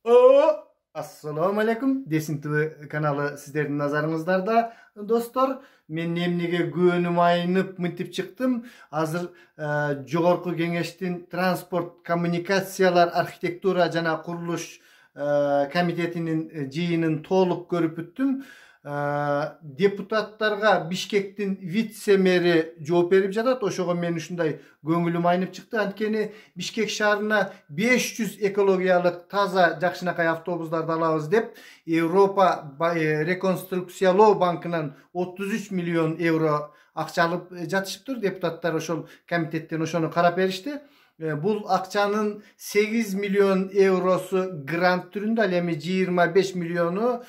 Oo, assalomu alaykum. Desin TV kanalı sizlerin nazarınızlarda dostlar. Men emnege gönüm ayınıp mıntip çıktım. Hazır Jogorku Kengeştin Transport Kommunikatsiyalar Arxitektura jana Kuruluş komitetinin jıyının toluk görüp öttüm. Deputatlarga Bişkektin vitse meri жооп берип жатат. Ошого мен ушундай көңүлүм айнып чыкты. Анткени Бишкек шаарына 500 экологиялык таза жакшынакай автобустарды алабыз деп Европа реконструкциялоо банкынан 33 миллион евро акча алып жатышыптыр. Депутаттар ошол комитеттен ошону карап беришти. Бул акчанын 8 миллион евросу грант түрүндө, ал эми 25 миллиону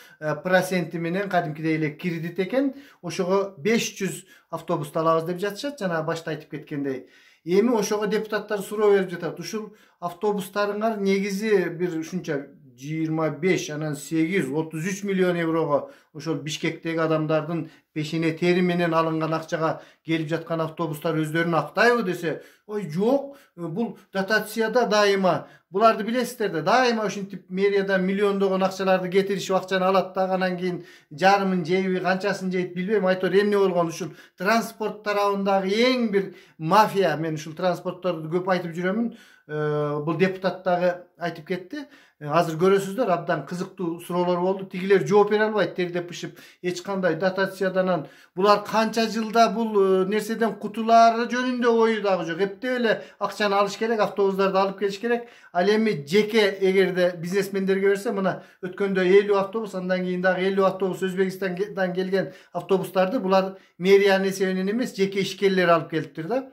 проценти менен кадимкидей эле кредит экен. Ошого 500 автобус алабыз деп жатышат, жана башта айтып кеткендей. Эми ошого депутаттар суроо берип жатат. Ушул автобустарыңар негизи бир ушунча 25, анан 8, 33 миллион еврого ошол Бишкектеги адамдардын пешине тери менен алынган акчага келип жаткан автобустар өздөрүн актайбы десе, ой жок, бул дотацияда дайыма, буларды билесиздер да, дайыма ушинтип мэриядан миллиондогон акчаларды кетиришип акчаны алат да, анан кийин жарымын жейби, канчасын жейт билбейм, айтор эмне болгон. Ушул транспорт тарабындагы эң бир мафия, мен ушул транспортторду көп айтып жүрөмүн. Бул депутат дагы айтып кетти. Азыр көрөсүздөр, абдан кызыктуу суроолор болду. Тигилер жооп бере албайт, тердеп пышып, эч кандай дотациядан. Булар канча жылда бул нерседен кутулаары жөнүндө ою дагы жок. Эптеп эле акчаны алыш керек, автобустарды алып келиш керек. Ал эми жеке эгерде бизнесмендерге берсе, мына өткөндө 50 автобус, андан кийин дагы 50 автобус Өзбекстандан келген автобустарды булар мэриянын эсебинен эмес, жеке ишкерлер алып келиптир да.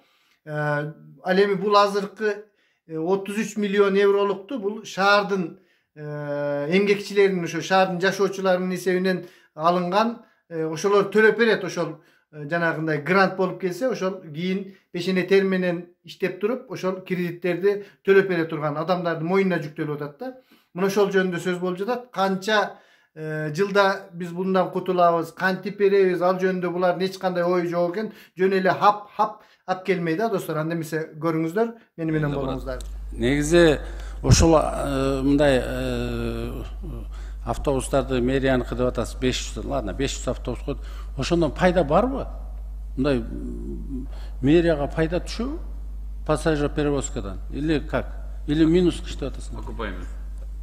Ал эми бул азыркы 33 миллион евролукту бул шаардын эмгекчилеринин, ошо шаардын жашоочуларынын эсебинен алынган, ошолор төлөп берет. Ошол жанагындай грант болуп келсе, ошол кийин пешене тер менен иштеп туруп, ошол кредиттерди төлөп бере турган адамдардын мойнуна жүктөлүп атат да. Мына ошол жөнүндө сөз болуп жатат. Канча жылда биз bundan кутулабыз, кантип беребиз, ал жөнүндө булардын эч кандай ою жок экен. Жөн эле ап келмей да достор. Анда эмесе көрүңүздөр, мени менен болуңуздар. Негизи ошол мындай автобустарды мэрияныкы деп атасыз, 500, ладно, 500 автобус коет. Ошондон пайда барбы? Мындай мэрияга пайда түшөбү? Пассажир перевозкадан или как? Или минус иштеп атасың?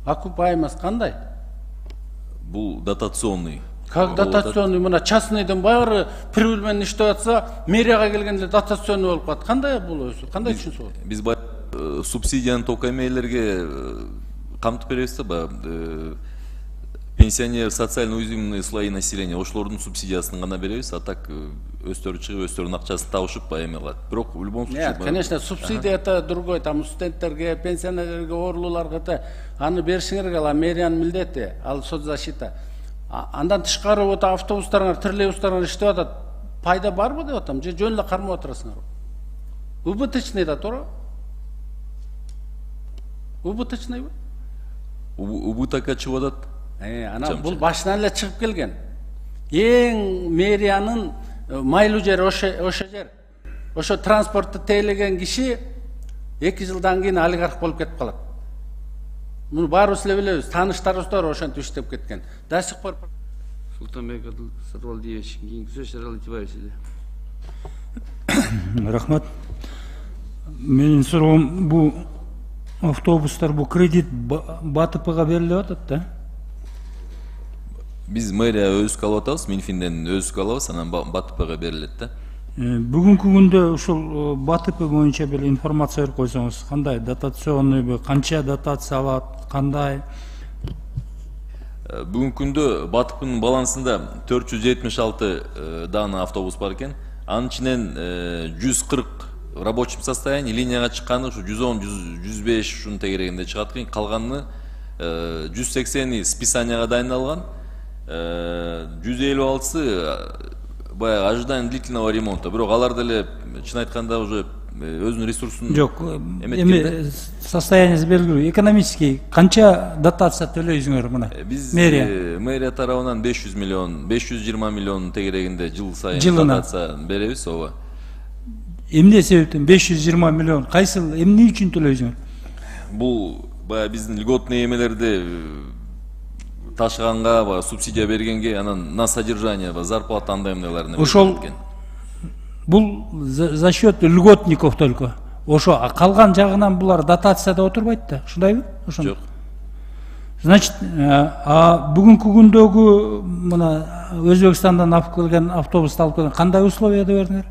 Окупаемость кандай? Бул дотационный. Как дотационный? Мына частныйдын баары прибыль менен иштеп атса, мэрияга келгенде дотационный болуп калат. Кандай бул өзү? Кандай түшүнсө болот? Биз субсидияны только эмелерге камтып беребиз да, пенсионер, социально уязвимые слои населения, ошолордун субсидиясын гана беребиз, а так өздөрү чыгып, өздөрүнүн акчасын табышып эме кылат. Бирок в любом случае, конечно, субсидия это другой, там студенттерге, пенсионерлерге, ооруларга аны беришиңер керек, мэриянын милдети, ал соцзащита. Андан тышкары вот автобустарыңар, троллейбустарыңар иштеп атат, пайда барбы деп атам, же жөн эле кармап атасыңар? Убыточный да туура? Убыточныйбы? Убытокко чыгып атат. Анан бул башынан эле чыгып келген. Эң мэриянын майлуу жери ошо жер. Ошо транспортты тейлеген киши 2 жылдан кийин олигарх болуп кетип калат. Муну баарыбыз эле билебиз, тааныштарыбыздар ошентип иштеп кеткен. До сих пор Султанбек Сатыбалдиевич, кийинки сөз Шералити Барисович. Рахмат. Менин суроом, бул автобустар, бул кредит БАТПга берилип атат да? Биз мэрия өзүбүз алып атабыз, Минфинден өзүбүз алабыз, анан БАТПга берилет да. Бүгүнкү күндө ушул БАТП боюнча бир информация берип койсоңуз, кандай дотационныйбы, канча дотация алат, кандай? Бүгүнкү күндө БАТПнын балансында 476 дана автобус бар экен. Анын ичинен 140 в рабочем состоянии, линияга чыкканы ушу 110, 105 ушунун тегерегинде чыгат экен. Калганы 180 списанияга дайындалган. 156-сы баягы ожидание длительного ремонта. Бирок алар деле чын айтканда уже өзүнүн ресурсун жок. Эми состояниясы белгилүү. Экономический канча дотация төлөйсүңөр мына? Биз мэрия тарабынан 500 миллион, 520 миллион тегерегинде жыл сайын дотация беребиз, ооба. Эмне себептен 520 миллион? Кайсыл эмне үчүн төлөйсүңөр? Бул баягы биздин льготный эмелерди ташыганга, баягы субсидия бергенге, анан на содержание, зарплата андай эмнелерин ошол бул за счет льготников только. Ошо калган жагынан булар дотацияда отурбайт да, ушундайбы? Жок. Значит, бүгүнкү күндөгү мына Өзбекстандан алып келген автобусту алып келген кандай условияда бердиңер?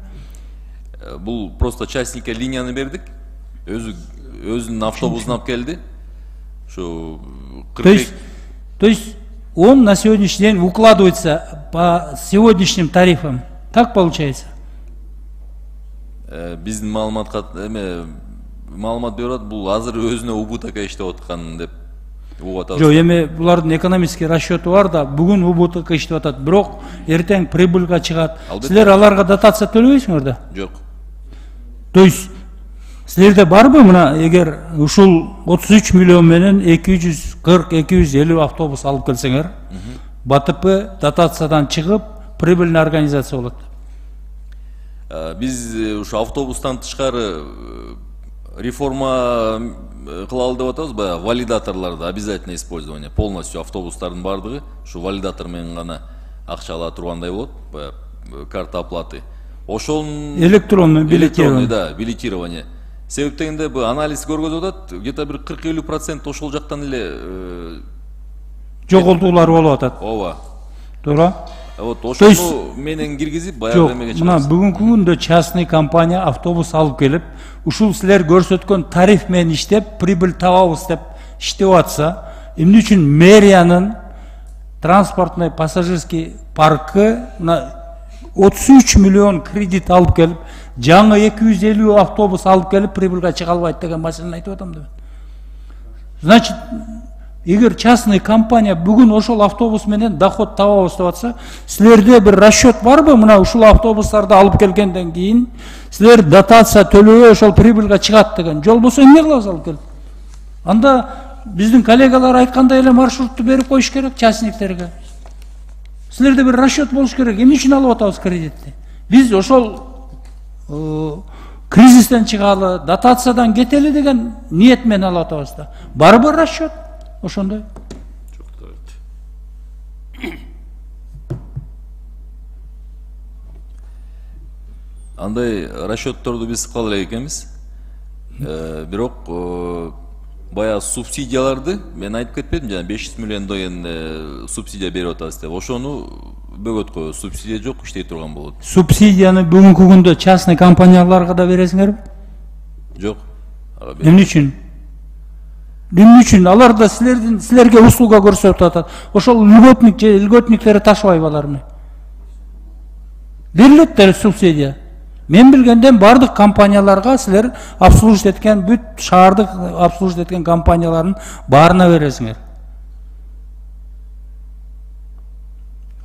Бул просто частникке линияны бердик. Өзүнүн автобусун алып келди. Ошо То есть он на сегодняшний день укладывается по сегодняшним тарифам. Так получается? Биздин маалыматка маалымат берип атат, бул азыр өзүнө УБТК иштеп аткан деп угуп атабыз. Жок, эми булардын экономический расчеты бар да, бүгүн УБТК иштеп атат, бирок эртең прибыльга чыгат. Силер аларга дотация төлөбөйсүңөр да? Жок. То есть силерде барбы мына эгер ушул 33 миллион менен 240-250 автобус алып келсеңер, БТП дотациядан чыгып прибыльный организация болот? Биз ушу автобустан тышкары реформа кылалы деп атабыз, баягы валидаторларды обязательно использование, полностью автобустардын бардыгы ушу валидатор менен гана акча ала тургандай болот, баягы карта оплаты. Ошонун электронный билетирование. Да, билетирование. Себептегенде бу анализ көргөзүп атат, где-то бир 40-50% ошол жактан эле жоготуулар болуп атат. Ооба. Туура. Вот ошону менен киргизип баягы эмеге чыгабыз. Мына бүгүнкү күндө частный компания автобус алып келип, ушул силер көрсөткөн тариф менен иштеп, прибыль табабыз деп иштеп атса, эмне үчүн мэриянын транспортный пассажирский паркы мына 33 миллион кредит алып келип, жаңы 250 автобус алып келип, прибыльга чыга албайт деген маселени айтып атам деп. Значит, эгер частный компания бүгүн ошол автобус менен доход табабыз деп атса, силерде бир расчет барбы? Мына ушул автобустарды алып келгенден кийин силер дотация төлөбөй ошол прибыльга чыгат деген. Жол болсо эмне кылабыз алып келип? Анда биздин коллегалар айткандай эле маршрутту берип коюш керек частниктерге. Силерде бир расчет болуш керек. Эмне үчүн алып атабыз кредитти? Биз ошол кризистен чыгалы, дотациядан кетели деген ниет менен алып атабыз да. Барбы расчет? Ошондой. Андай расчетторду биз кыла элек экенбиз. Бирок баягы субсидияларды мен айтып кетпедим, жана 500 миллион деген субсидия берип атабыз деп. Ошону бөгөт коебуз. Субсидия жок, иштей турган болот. Субсидияны бүгүнкү күндө частный компанияларга да бересиңерби? Жок. Эмне үчүн? Эмне үчүн? Алар да силерге услуга көрсөтүп атат. Ошол льготник же льготниктери ташыбайбы аларны? Берилет да субсидия. Мен билгенден бардык компанияларга силер обслуживать эткен, бүт шаардык обслуживать эткен компаниялардын баарына бересиңер.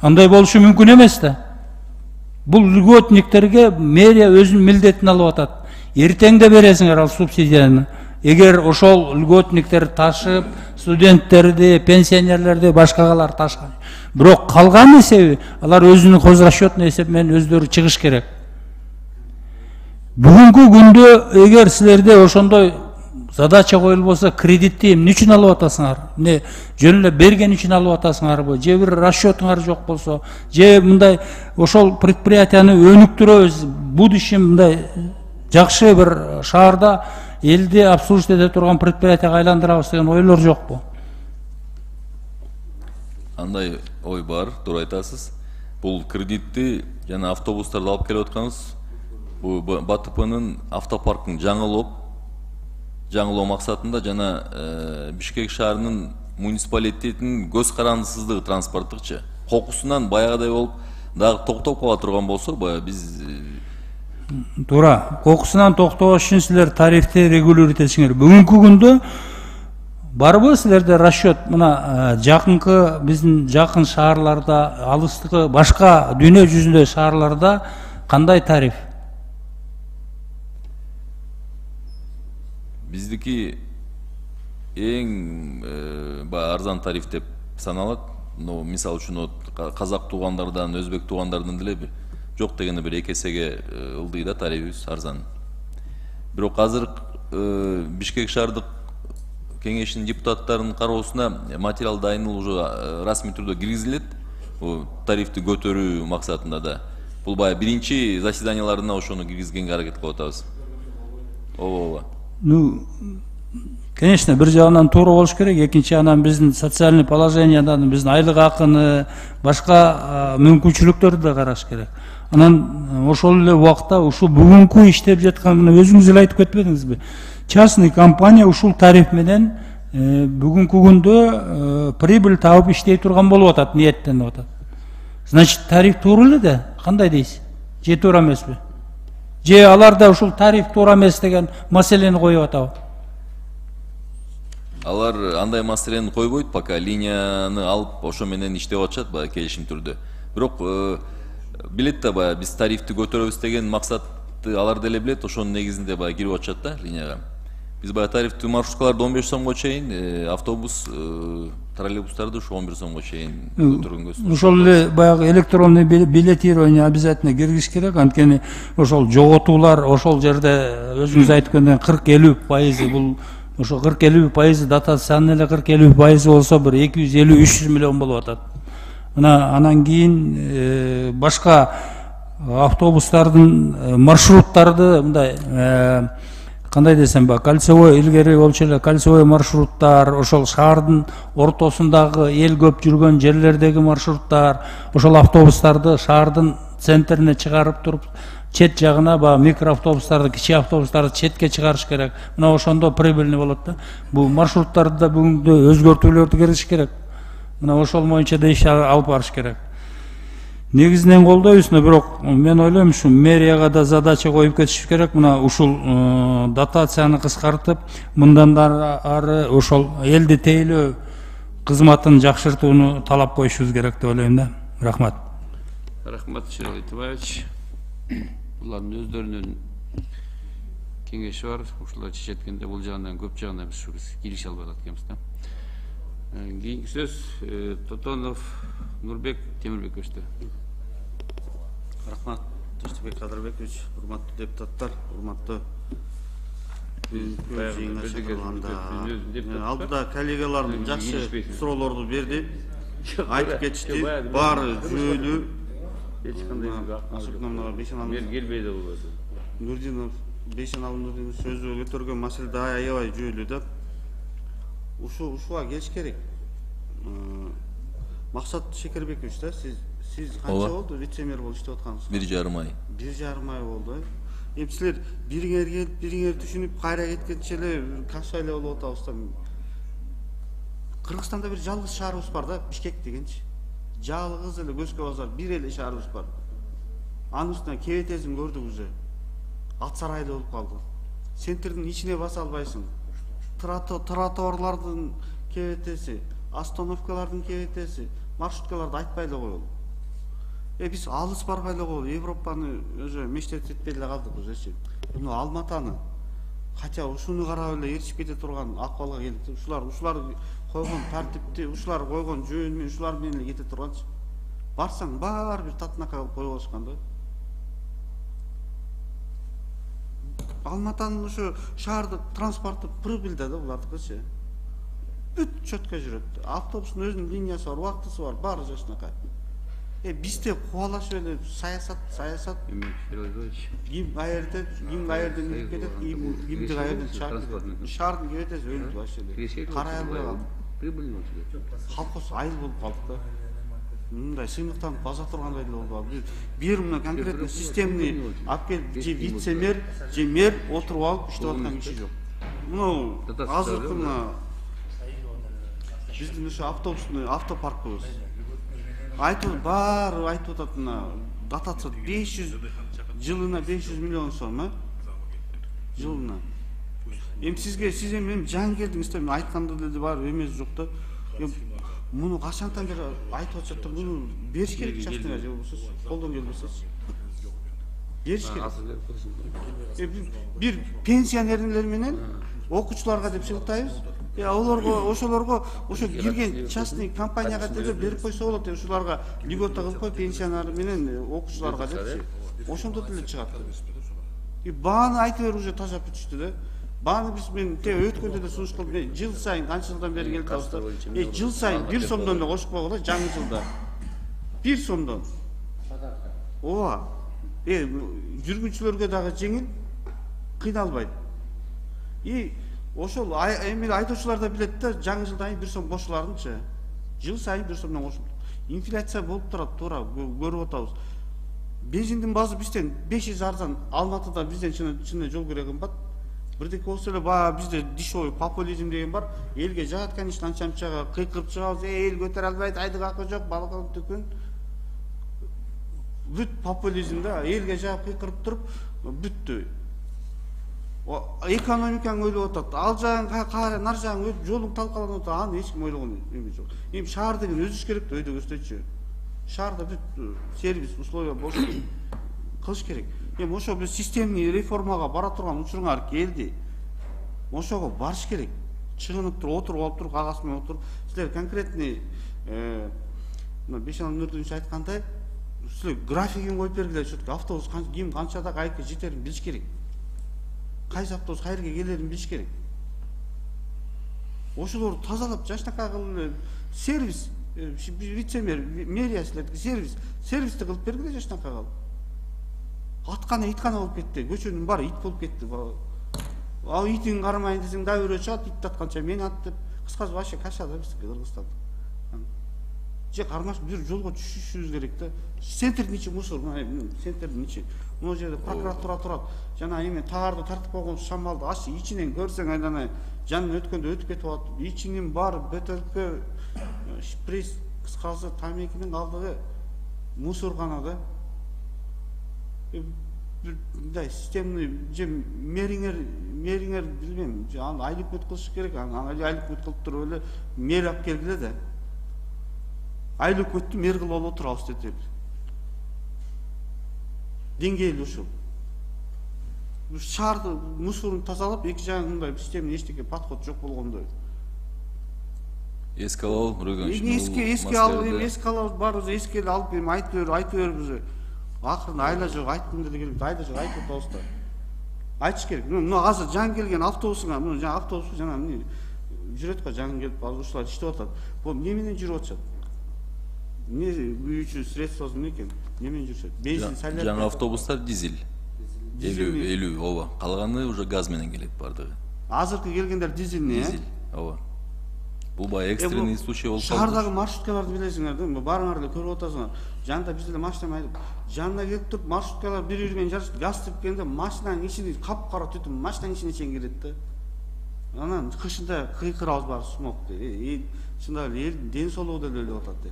Андай болушу мүмкүн эмес да. Бул льготниктерге мэрия өзүнүн милдетин алып атат. Эртең да бересиңер ал субсидияны. Эгер ошол льготниктер ташып, студенттерди, пенсионерлерди башкалар ташкан. Бирок калган эсеби алар өзүнүн хозрасчетный эсеп менен өздөрү чыгыш керек. Бүгүнкү күндө эгер силерде ошондой задача коюлбосо, кредитти эмне үчүн алып атасыңар? Эмне жөн эле берген үчүн алып атасыңарбы? Же бир расчетуңар жок болсо, же мындай ошол предприятияны өнүктүрөбүз, будущем мындай жакшы бир шаарда элди обслуживать эте турган предприятияга айландырабыз деген ойлор жокпу? Андай ой бар, туура айтасыз. Бул кредитти жана автобустарды алып келип атканбыз. Бул БТПнын автопаркын жаңылоо максатында жана Бишкек шаарынын муниципалитетинин көз карандысыздыгы транспорттукчу кокусунан баягыдай болуп дагы токтоп кала турган болсо, баягы биз туура кокусунан токтош үчүн силер тарифти регулировать этсиңер. Бүгүнкү күндө барбы силерде расчет? Мына жакынкы биздин жакын шаарларда, алыстыкы башка дүйнө жүзүндө шаарларда кандай тариф? Биздики эң арзан тариф деп саналат. Но мисалы үчүн казак туугандардан, өзбек туугандардан деле жок дегенде бир 2 эсеге ылдый да тарифибиз арзан. Бирок азыр Бишкек шаардык кеңештин депутаттарынын кароосуна материал дайын уже расмий түрдө киргизилет. Тарифти көтөрүү максатында да. Бул баягы биринчи заседанияларына ошону киргизгенге аракет кылып атабыз. Ооба. Ну, конечно, bir жагынан туура болуш керек, экинчи анан биздин социальный положениядан, биздин айлык акыны, башка мүмкүнчүлүктөрдү да караш керек. Анан ошол эле убакта ушул бүгүнкү иштеп жаткан, мына өзүңүз эле айтып кетпедиңизби? Частный компания ушул тариф менен бүгүнкү күндө прибыль табып иштей турган болуп атат, ниеттенип атат. Значит, тариф туура эле да, кандай дейсиз? Же туура эмеспи? Же аларда ушул тариф туура эмес деген маселени коюп атабы? Алар андай маселени койбойт, пока линияны алып ошо менен иштеп атышат баягы келишим түрдө. Бирок билет да баягы биз тарифти көтөрөбүз деген максатты алар деле билет, ошонун негизинде баягы кирип атышат да линияга. Биз баягы тарифти маршруткаларды 15 сомго чейин, автобус, троллейбустарды ушу 11 сомго чейин көтөргөнгө. Ошол эле баягы электронный билетирование обязательно киргизиш керек, анткени ошол жоготуулар ошол жерде өзүңүз айткандай 40-50% бул ошо 40-50% дотациянын эле 40-50% болсо бир 250-300 миллион болуп атат. Мына анан кийин башка автобустардын маршруттарды мындай кандай десем ба, кольцевой илгери болчу эле кольцевой маршруттар, ошол шаардын ортосундагы эл көп жүргөн жерлердеги маршруттар, ошол автобустарды шаардын центрине чыгарып туруп, чет жагына баягы микроавтобустарды, кичи автобустарды четке чыгарыш керек. Мына ошондо прибыльный болот да. Бул маршруттарды да бүгүндө өзгөртүүлөрдү киргизиш керек. Мына ошол боюнча да иш алып барыш керек. Негизинен колдойбуз, бирок мен ойлойм ушу мэрияга да задача коюп кетиш керек. Мына ушул дотацияны кыскартып, мындан ары ошол элди тейлөө кызматын жакшыртууну талап коюшубуз керек деп ойлойм да. Рахмат. Рахмат, Шерал Итибаевич. Булардын өздөрүнүн кеңеши бар. Ушулар чечеткенде бул жагынан көп жагына биз киреше албай атат экенбиз да. Кийинки сөз Тотонов Нурбек Темирбековичте. Рахмат, Төстөбек Кадырбекович, урматтуу депутаттар, урматтуу жыйынга чакырылганда. Алдыда коллегалардын жакшы суроолорду берди, айтып кетишти, баары жүйөлүү. Келбейди бул. Нурдинов, Бейшеналов Нурдинов сөзү көтөргөн маселе да аябай жүйөлүү да. Ушуга келиш керек. Максат Шекербекович да, сиз канча болду вице-мэр болуп иштеп аткансыз? 1,5 ай. 1,5 ай болду. Эми силер бириңер келип, бириңер түшүнүп, кайра кеткенче эле кашка эле болуп атабыз да. Кыргызстанда бир жалгыз шаарыбыз бар да, Бишкек дегенчи. Жалгыз эле Көскө базар бир эле шаарыбыз бар. Анын үстүнө кебетесин көрдүк уже. Ат сарайда болуп калды. Центрдин ичине баса албайсың. Тротуарлардын кебетеси, остановкалардын кебетеси, маршруткаларды айтпай эле коелу. Биз алыс барбай эле коелу. Европаны өзү мечтеп кетпей эле калдык өзүчү. Мына Алматаны кача ушуну карап эле эришип кете турган акыбалга келди. Ушулар койгон тартипти, ушулар койгон жөн менен ушулар менен эле кете турганчы. Барсаң баары бир татынакай кылып коюп алышкан да. Алматанын ушу шаардык транспортту прибыльда да булардыкычы. Бүт чөткө жүрөт. Автобустун өзүнүн линиясы бар, убактысы бар, баары жашынакай. Бизде кубалашып эле саясат. Ким кайерден инип кетет, кимди кайерден чыгып кетет. Шаардын кебетеси өлдү вообще эле. Карай албай калды. Прибыльный болчу. Колхоз айыл болуп калдык да. Мындай сыймыктанып баса тургандай эле болду. Бир мына конкретно системный алып келип же вице-мэр, же мэр отуруп алып иштеп аткан киши жок. Мына азыркы мына биздин ушу автобустун автопаркыбыз. Баары айтып атат мына дотация 500 жылына 500 миллион сом, жылына. Эми сиз эми жаңы келдиңиз да, мен айтканда деле бар эмес жок да. Муну качантан бери айтып атышат да, муну бериш керек частныйга же болбосо колдон келбесечи. Бериш керек. Бир пенсионерлер менен окуучуларга деп сыйгытайбыз. Ошолорго ошо кирген частный компанияга деле берип койсо болот. Ушуларга льгота кылып кой, пенсионер менен окуучуларга депчи. Ошондо деле чыгат. Бааны айтып берип уже тажап бүтүштү да. Баны биз мен өткөндө да сунуш кылдым. Жыл сайын канча жылдан бери келип атабыз. Жыл сайын 1 сомдон эле кошуп койгула жаңы жылда. 1 сомдон. Ооба. Жүргүнчүлөргө дагы жеңил, кыйналбайт. Ошол эми айдоочулар да билет да, жаңы жылдан 1 сом кошуларынчы. Жыл сайын 1 сомдон кошулат. Инфляция болуп турат, туура көрүп атабыз. Бензиндин баасы бизден 500 арзан, Алматыда бизден чын жол керек кымбат. Бирдеке болсо эле баягы бизде дешевый популизм деген бар. Элге жагат, конечно, анча-мынчага кыйкырып чыгабыз, эл көтөрө албайт, айдык акы жок, балкон түкүн. Бүт популизм да, элге жагып кыйкырып туруп бүттү. Экономиканы ойлоп атат. Ал жагын кара, нар жагын жолун талкаланып атат. Аны эч ким ойлогон эме жок. Эми шаар деген өзүш керек да, өйдө көрсөтчү. Шаарда бүт сервис, условия болуш керек. Кылыш керек. Эми ошо биз системный реформага бара турган учуруңар келди. Ошого барыш керек. Чыгынып туруп, отуруп алып туруп, кагаз менен отуруп, силер конкретный 5 Нурдинович айткандай, силер графигин коюп бергиле, автобус ким канчада кайерге жетерин билиш керек. Кайсы автобус кайерге келерин билиш керек. Ошолорду тазалап, жашнакай кылып сервис, вице-мэр, мэрия силерге сервисти кылып бергиле жашнакай кылып. Аткана иткана болуп кетти, көчөнүн баары ит болуп кетти. Ал итин кармайын десең да өрө чыгат, ит атканча мен аттып, кыскасы вообще кашада биз Кыргызстанда. Же кармаш бир жолго түшүшүбүз керек да. Центрдин ичи мусор, центрдин ичи. Могу жерде прокуратура турат. Жана эми тагарды тартып койгон шамалды аш ичинен көрсөң айланай, жанын өткөндө өтүп кетип атат. Ичинин баары бөтөлкө, шприц, кыскасы тамекинин алдыгы мусоркана да. Мындай системный же мэриңер билбейм, аны айлык өт кылыш керек, аны айлык өт кылып туруп эле мэр алып келгиле да. Айлык өттү мэр кылып алып отурабыз деп. Деңгээли ушул. Шаарды мусорун тазалап, эки жагында системный эчтеке подход жок болгондой. Эске алып, эске алып, баарыбыз эске алып берип айтып беребиз. Акырында айла жок, айткым деле келбейт, айла жок, айтып атабыз да. Айтыш керек. Мына азыр жаңы келген автобусуңа, мына жаңы автобус жана эмне жүрөт го жаңы келип, азыр ушулар иштеп атат. Бул эмне менен жүрүп атышат? Эмне үчүн средствосу эмне экен? Эмне менен жүрүшөт? Бензин сайлап. Жаңы автобустар дизель. 50, ооба. Калганы уже газ менен келет бардыгы. Азыркы келгендер дизельный, Дизель, ооба. Бул баягы экстренный случай болуп калды. Шаардагы маршруткаларды билесиңер да, баарыңар эле көрүп атасыңар. Жанында бизде машина айдап, жанына келип туруп маршруткалар бири-биринен жарышып, газ тепкенде машинанын ичине капкара түтүн машинанын ичине чейин кирет да. Анан кышында кыйкырабыз бар смог де. Чындап эле элдин ден соолугу деле өлүп атат де.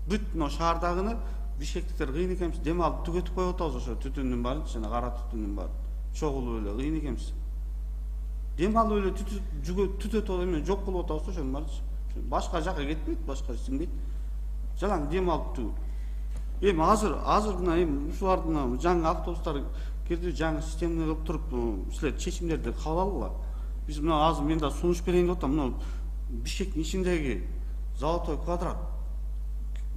Бүт мына шаардагыны бишкектиктер кыйын экенбиз, дем алып түгөтүп коюп атабыз ошо түтүндүн баарын, жана кара түтүндүн баарын. Чогулуп эле кыйын экенбиз. Дем алып эле түтөтүп эме жок кылып атабыз ошонун баарын. Башка жака кетпейт, башка сиңбейт. Жалаң дем алып түгүп. Эми азыр мына эми ушулардын жаңы автобустар кирди, жаңы системаны кылып туруп, силер чечимдерди кабыл алгыла. Биз мына азыр мен да сунуш берейин деп атам. Мына Бишкектин ичиндеги золотой квадрат,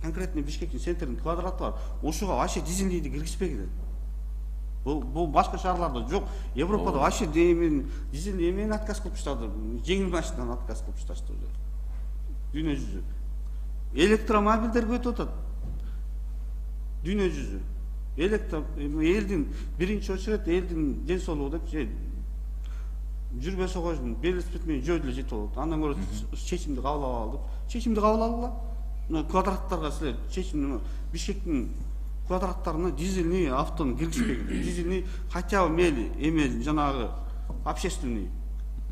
конкретный Бишкектин центринин квадраты бар. Ошого вообще дизельныйди киргизбегиле. Бул башка шаарларда жок. Европада вообще дизельный эмени отказ кылып таштады. Жеңил машинадан отказ кылып таштады. Дүйнө жүзү. Электромобилдер өтүп атат. Дүйнө жүзү. Элдин биринчи очередь элдин ден соолугу деп жүрбөсө койсун, велосипед менен жөө деле жетип алат. Андан көрө чечимди кабыл алалы деп. Чечимди кабыл алгыла. Мына квадраттарга силер чечимди Бишкектин квадраттарына дизельный автону киргизбегиле. Дизельный хотя бы мели жанагы общественный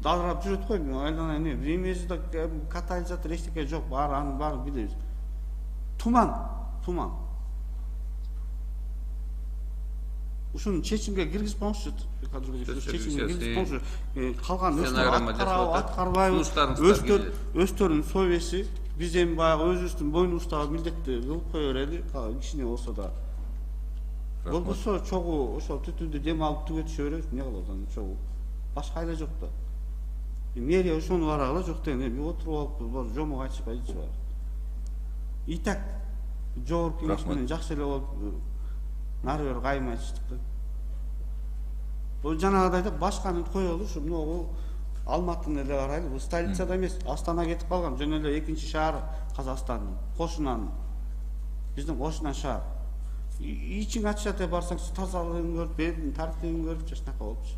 дагырап жүрөт кой, айлана эмеси да катализатор эчтеке жок, анын баарын билебиз. Туман. Ушунун чечимге киргизип коңузчу. Чечимге киргизип коңузчу. Калган аткарбайбыз. Өстөрүнүн совести биз эми баягы өзүбүздүн боюнубуздагы милдетти кылып кое берели, кичине болсо да. Болбосо чогуу ошол түтүндү дем алып түгөтүшө беребиз, эмне кылабыз аны чогуу. Башка айла жок да. Мэрия ошону барагыла жок деген, эми отуруп алып жомок айтышып бар. Итак, жогорку кеңеш менен жакшы эле болуп нары бери кайым айтыштык да. Бул жанагыдай да башканы коелу ушу могу Алматыны эле карайлы. Бул столицада эмес, Астана кетип калган. Жөн эле экинчи шаар Казакстандын, Кошунан. Биздин Кошунан шаар. Ичиң ачат барсаң, тазалыгын көрүп, элдин тартибин көрүп, жашнака болупчу.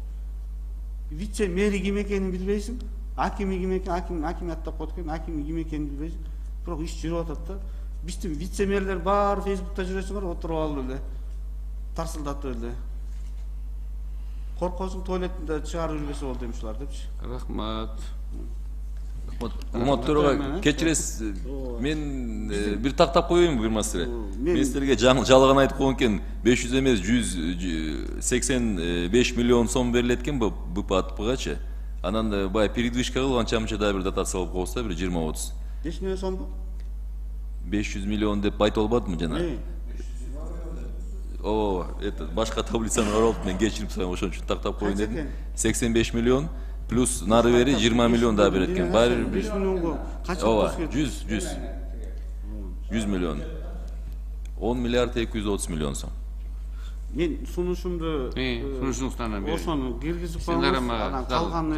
Вице мэри ким экенин билбейсиң. Акими ким экенин, аким аттап коет экен, акими ким экенин билбейсиң. Бирок иш жүрүп атат да. Биздин вице мэрлер баары Фейсбукта жүрөсүңөр, отуруп алып эле. Тарсылдатып эле. Коркосуң туалетинде чыгарып жүрбөсө болду демишулар депчи. Рахмат. Урматтуу төрага, кечиресиз. Мен бир тактап коеюн бир маселе. Мен силерге жалган айтып койгон экен, 500 эмес 185 миллион сом берилет экен БПАТПгачы. Анан баягы передвижка кылганча мынча да бир дотация алып койсо, бир 20-30. 5 миллион сомбу? 500 миллион деп айтып албадымбы жана? О, это башка таблицаны карап мен кечирип сурайм, ошон үчүн тактап коеюн дедим. 85 миллион плюс нары бери 20 миллион да берет экен. Баары 5 миллионго канча болсо керек? 100 миллион. 10 миллиард 230 миллион сом. Мен сунушумду сунушуңуздан бери ошону киргизип коюңуз, анан калганын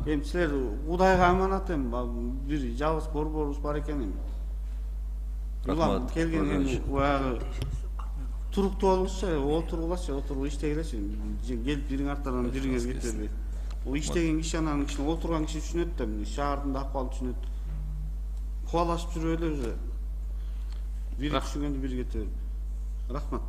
эми силер Кудайга аманат эми бир жалгыз борборубуз бар экен эми. Рахмат. Келген баягы туруктуу болуңузчу, отуруңузчу, отуруп иштей келечи. Келип бириң артынан бириңер кете бербей. О иштеген киши анан киши отурган киши түшүнөт да, шаардын да акыбалы түшүнөт. Кубалашып жүрүп эле уже. Бир түшүнгөндү бири кете бербей. Рахмат.